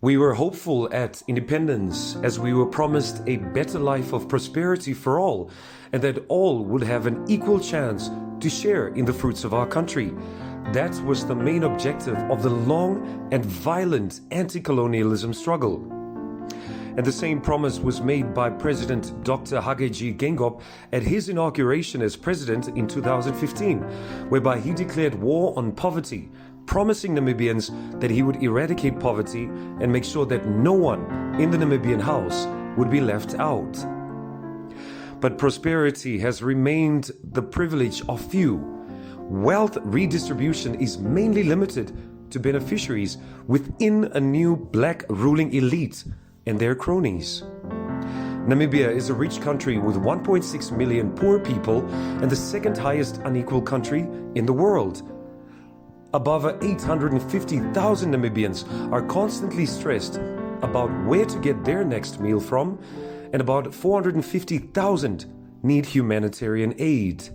We were hopeful at independence as we were promised a better life of prosperity for all, and that all would have an equal chance to share in the fruits of our country. That was the main objective of the long and violent anti-colonialism struggle. And the same promise was made by President Dr. Hage Geingob at his inauguration as president in 2015, whereby he declared war on poverty, promising Namibians that he would eradicate poverty and make sure that no one in the Namibian house would be left out. But prosperity has remained the privilege of few. Wealth redistribution is mainly limited to beneficiaries within a new black ruling elite and their cronies. Namibia is a rich country with 1.6 million poor people and the second highest unequal country in the world. Above 850,000 Namibians are constantly stressed about where to get their next meal from, and about 450,000 need humanitarian aid.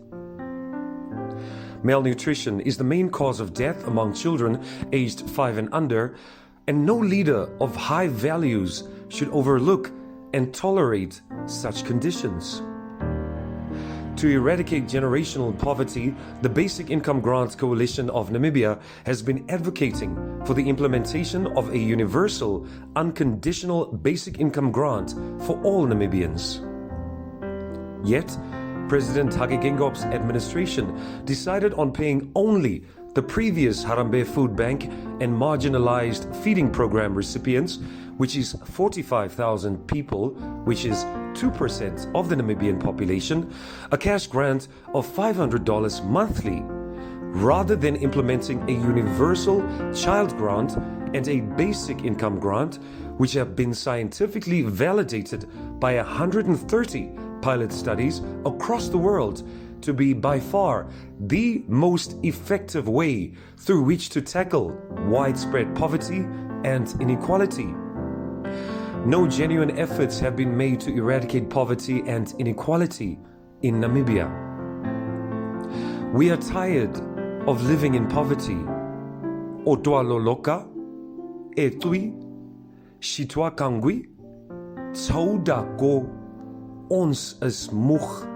Malnutrition is the main cause of death among children aged 5 and under, and no leader of high values should overlook and tolerate such conditions. To eradicate generational poverty, the Basic Income Grants Coalition of Namibia has been advocating for the implementation of a universal, unconditional basic income grant for all Namibians. Yet, President Hage Geingob's administration decided on paying only the previous Harambee Food Bank and marginalized feeding program recipients, which is 45,000 people, which is 2% of the Namibian population, a cash grant of $500 monthly, rather than implementing a universal child grant and a basic income grant, which have been scientifically validated by 130 pilot studies across the world to be by far the most effective way through which to tackle widespread poverty and inequality. No genuine efforts have been made to eradicate poverty and inequality in Namibia. We are tired of living in poverty. O toa loloka, e tui, shitwa kangui, tsauda ko, ons is moeg.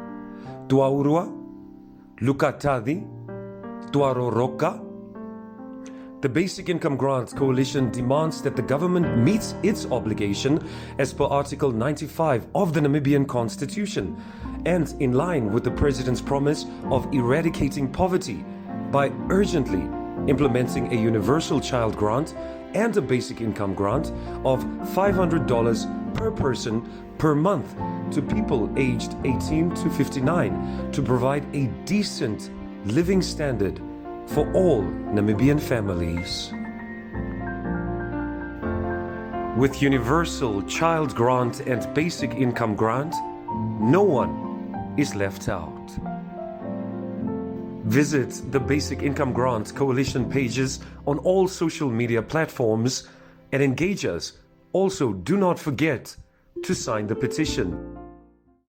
Tua urua, lukatadi, tua roroka. The Basic Income Grants Coalition demands that the government meets its obligation as per Article 95 of the Namibian Constitution and in line with the President's promise of eradicating poverty by urgently implementing a universal child grant and a basic income grant of $500 per person per month to people aged 18 to 59 to provide a decent living standard for all Namibian families. With universal child grant and basic income grant, no one is left out. Visit the Basic Income Grant Coalition pages on all social media platforms and engage us. Also, do not forget to sign the petition.